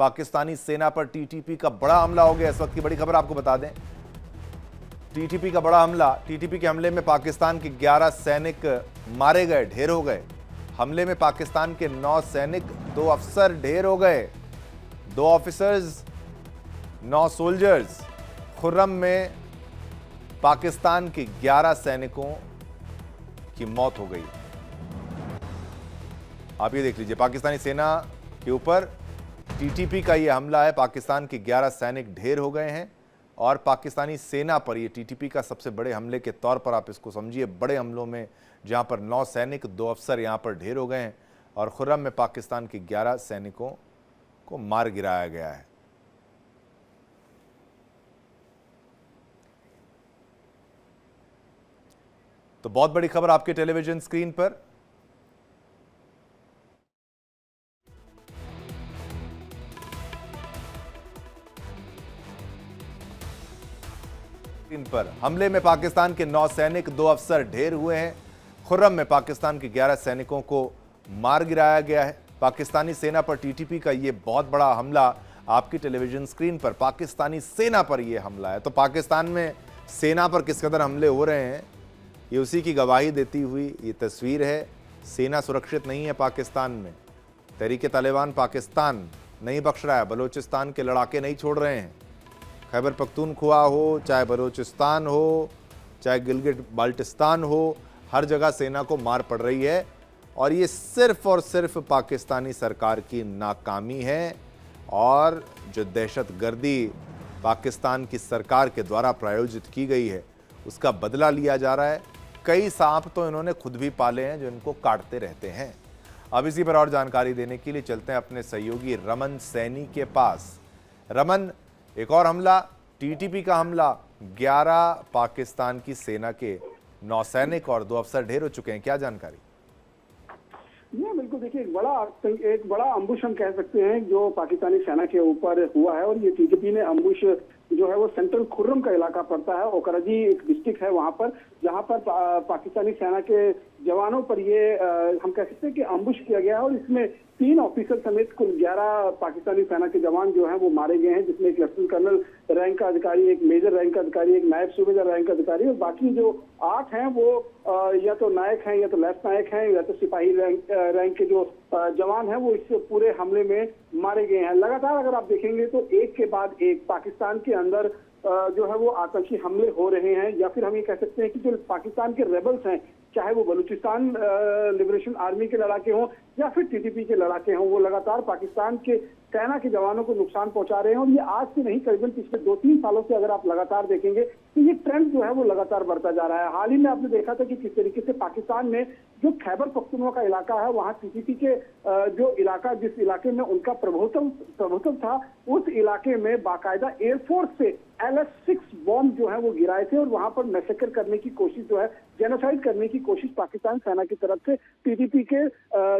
पाकिस्तानी सेना पर टीटीपी का बड़ा हमला हो गया। इस वक्त की बड़ी खबर आपको बता दें, टीटीपी का बड़ा हमला। टीटीपी के हमले में पाकिस्तान के 11 सैनिक मारे गए, ढेर हो गए। हमले में पाकिस्तान के 9 सैनिक, 2 अफसर ढेर हो गए। 2 ऑफिसर्स, 9 सोल्जर्स। खुर्रम में पाकिस्तान के 11 सैनिकों की मौत हो गई। आप ये देख लीजिए, पाकिस्तानी सेना के ऊपर टीटीपी का यह हमला है। पाकिस्तान के 11 सैनिक ढेर हो गए हैं और पाकिस्तानी सेना पर यह टीटीपी का सबसे बड़े हमले के तौर पर आप इसको समझिए। बड़े हमलों में जहां पर 9 सैनिक, 2 अफसर यहां पर ढेर हो गए हैं और खुर्रम में पाकिस्तान के 11 सैनिकों को मार गिराया गया है। तो बहुत बड़ी खबर आपके टेलीविजन स्क्रीन पर। हमले में पाकिस्तान के 9 सैनिक, 2 अफसर ढेर हुए हैं। खुर्रम में पाकिस्तान के 11 सैनिकों को मार गिराया गया है। पाकिस्तानी सेना पर टीटीपी का यह बहुत बड़ा हमला आपकी टेलीविजन स्क्रीन पर। पाकिस्तानी सेना पर यह हमला है। तो पाकिस्तान में सेना पर किस कदर हमले हो रहे हैं, ये उसी की गवाही देती हुई ये तस्वीर है। सेना सुरक्षित नहीं है पाकिस्तान में। तहरीक तालिबान पाकिस्तान नहीं बख्श रहा है। बलूचिस्तान के लड़ाके नहीं छोड़ रहे हैं। खैबर पख्तूनख्वा हो, चाहे बलूचिस्तान हो, चाहे गिलगिट बाल्टिस्तान हो, हर जगह सेना को मार पड़ रही है। और ये सिर्फ और सिर्फ पाकिस्तानी सरकार की नाकामी है और जो दहशतगर्दी पाकिस्तान की सरकार के द्वारा प्रायोजित की गई है उसका बदला लिया जा रहा है। कई सांप तो इन्होंने खुद भी पाले हैं जो इनको काटते रहते हैं। अब इसी पर और जानकारी देने के लिए चलते हैं अपने सहयोगी रमन सैनी के पास। रमन, एक और हमला, टीटीपी का हमला, 11 पाकिस्तान की सेना के 9 सैनिक और 2 अफसर ढेर हो चुके हैं, क्या जानकारी? जी बिल्कुल, देखिए एक बड़ा अम्बुश हम कह सकते हैं जो पाकिस्तानी सेना के ऊपर हुआ है। और ये टीटीपी ने अम्बुश जो है वो सेंट्रल खुर्रम का इलाका पड़ता है, ओकराजी एक डिस्ट्रिक्ट है वहां पर, जहां पर पाकिस्तानी सेना के जवानों पर ये हम कह सकते हैं कि अम्बुश किया गया है। और इसमें 3 ऑफिसर समेत कुल 11 पाकिस्तानी सेना के जवान जो हैं वो मारे गए हैं, जिसमें एक लेफ्टिनेंट कर्नल रैंक का अधिकारी, एक मेजर रैंक का अधिकारी, एक नायब सूबेदार रैंक का अधिकारी और बाकी जो 8 हैं वो या तो नायक हैं, या तो लेफ्ट नायक हैं, या तो सिपाही रैंक के जो जवान हैं वो इस पूरे हमले में मारे गए हैं। लगातार अगर आप देखेंगे तो एक के बाद एक पाकिस्तान के अंदर जो है वो आतंकी हमले हो रहे हैं, या फिर हम ये कह सकते हैं कि जो पाकिस्तान के रेबल्स हैं, चाहे वो बलूचिस्तान लिबरेशन आर्मी के लड़ाके हों या फिर टीटीपी के लड़ाके हों, वो लगातार पाकिस्तान के सेना के जवानों को नुकसान पहुंचा रहे हैं। और ये आज से नहीं, करीबन पिछले 2-3 सालों से अगर आप लगातार देखेंगे तो ये ट्रेंड जो है वो लगातार बढ़ता जा रहा है। हाल ही में आपने देखा था कि किस तरीके से पाकिस्तान में जो खैबर पख्तूनख्वा का इलाका है, वहां टीटीपी के जो इलाका, जिस इलाके में उनका प्रभुत्व था, उस इलाके में बाकायदा एयरफोर्स से LS-6 बॉम्ब जो है वो गिराए थे और वहां पर मैसेकर करने की कोशिश जो है, जेनोसाइड करने की कोशिश पाकिस्तान सेना की तरफ से टीटीपी के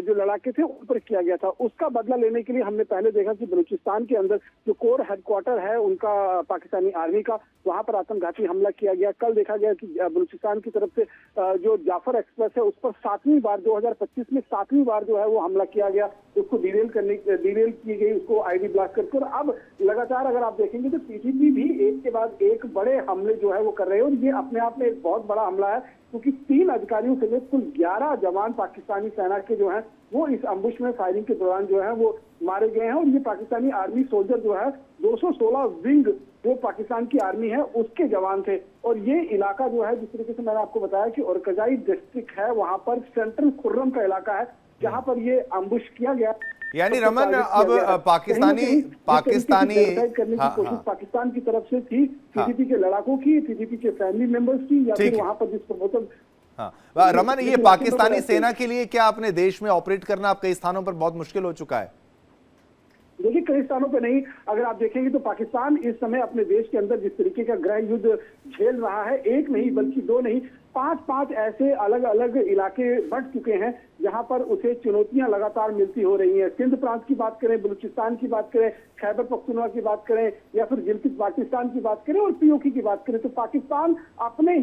जो लड़ाके थे उन पर किया गया था। उसका बदला लेने के लिए हमने पहले देखा कि बलूचिस्तान के अंदर जो कोर हेडक्वार्टर है उनका, पाकिस्तानी आर्मी का, वहां पर आत्मघाती हमला किया गया। कल देखा गया कि बलूचिस्तान की तरफ से जो जाफर एक्सप्रेस है उस पर 7वीं बार 2025 में 7वीं बार जो है वो हमला किया गया, उसको डिरेल की गई, उसको ID ब्लॉक करके। और अब लगातार अगर आप देखेंगे तो टीटीपी भी एक के बाद एक बड़े हमले जो है वो कर रहे हैं। और ये अपने आप में एक बहुत बड़ा हमला है, क्योंकि 3 अधिकारियों समेत कुल 11 जवान पाकिस्तानी सेना के जो हैं वो इस अम्बुश में फायरिंग के दौरान जो है वो मारे गए हैं। और ये पाकिस्तानी आर्मी सोल्जर जो है 216 विंग जो पाकिस्तान की आर्मी है उसके जवान थे। और ये इलाका जो है, जिस तरीके से मैंने आपको बताया कि ओरकजाई डिस्ट्रिक्ट है, वहां पर सेंट्रल खुर्रम का इलाका है जहां पर ये अम्बुश किया गया। यानी रमन, अब पाकिस्तानी करने की कोशिश पाकिस्तान की तरफ से थी, टीटीपी के लड़ाकों की, टीटीपी के फैमिली मेंबर्स की, या फिर वहां पर जिस प्रमोटर। हाँ रमन, ये पाकिस्तानी सेना के लिए क्या अपने देश में ऑपरेट करना अब कई स्थानों पर बहुत मुश्किल हो चुका है? देखिए, कई स्थानों पे नहीं, अगर आप देखेंगे तो पाकिस्तान इस समय अपने देश के अंदर जिस तरीके का गृह युद्ध झेल रहा है, एक नहीं बल्कि 2 नहीं, 5 ऐसे अलग अलग इलाके बढ़ चुके हैं जहां पर उसे चुनौतियां लगातार मिलती हो रही हैं। सिंध प्रांत की बात करें, बलूचिस्तान की बात करें, खैबर पख्तूनख्वा की बात करें, या फिर गिलगित बाल्टिस्तान की बात करें और POK की बात करें, तो पाकिस्तान अपने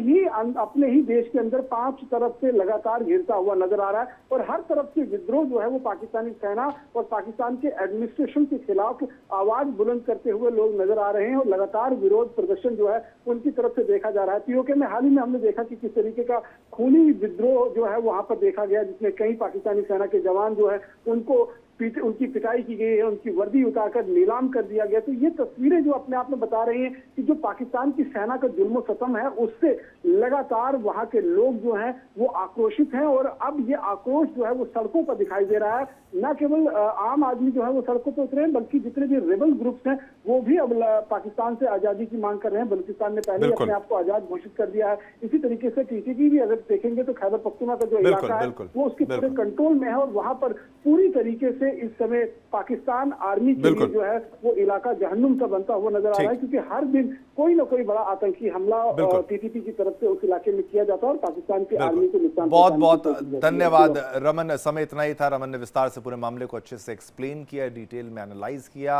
ही देश के अंदर 5 तरफ से लगातार घिरता हुआ नजर आ रहा है। और हर तरफ से विद्रोह जो है वो पाकिस्तानी सेना और पाकिस्तान के एडमिनिस्ट्रेशन के खिलाफ खिलाफ आवाज बुलंद करते हुए लोग नजर आ रहे हैं और लगातार विरोध प्रदर्शन जो है उनकी तरफ से देखा जा रहा है। पीओके में हाल ही में हमने देखा कि किस तरीके का खूनी विद्रोह जो है वहां पर देखा गया, जिसमें कई पाकिस्तानी सेना के जवान जो है उनको उनकी पिटाई की गई है, उनकी वर्दी उतारकर नीलाम कर दिया गया। तो ये तस्वीरें जो अपने आप में बता रही हैं कि जो पाकिस्तान की सेना का जुल्म सतम है उससे लगातार वहां के लोग जो हैं वो आक्रोशित हैं और अब ये आक्रोश जो है वो सड़कों पर दिखाई दे रहा है। न केवल आम आदमी जो है वो सड़कों पर उतरे हैं, बल्कि जितने भी रेबल ग्रुप्स हैं वो भी अब पाकिस्तान से आजादी की मांग कर रहे हैं। बलूचिस्तान ने पहले अपने आप को आजाद घोषित कर दिया है। इसी तरीके से टीटीपी भी अगर देखेंगे तो खैबर पख्तूनख्वा का जो इलाका है वो उसके पूरे कंट्रोल में है और वहां पर पूरी तरीके से इस समय पाकिस्तान आर्मी के लिए जो है वो इलाका जहन्नुम सा बनता हुआ नजर आ रहा है, क्योंकि हर दिन कोई ना कोई बड़ा आतंकी हमला टीटीपी की तरफ से उस इलाके में किया जाता है और पाकिस्तान की आर्मी को नुकसान। बहुत बहुत धन्यवाद रमन। समय इतना ही था। रमन ने विस्तार से पूरे मामले को अच्छे से एक्सप्लेन किया, डिटेल में एनालाइज किया।